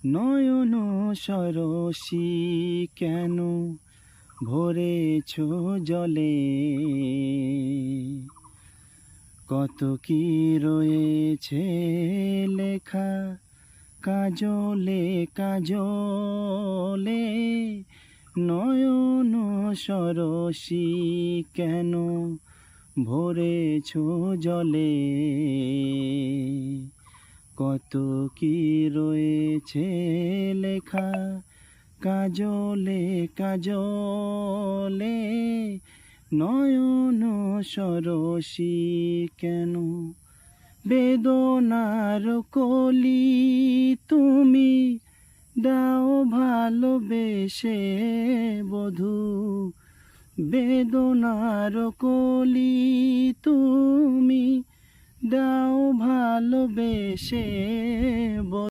নয়ন সরসী কেন ভরেছ জলে, কত কি রয়েছে লেখা কাজলে কাজলে। নয়ন সরসী কেন ভরেছ জলে, কত কি রয়েছে লেখা কাজলে কাজলে। নয়ন সরসী কেন, বেদনার কলি তুমি দাও ভালোবেসে বধূ, বেদনার কলি তুমি দাও ভালোবেসে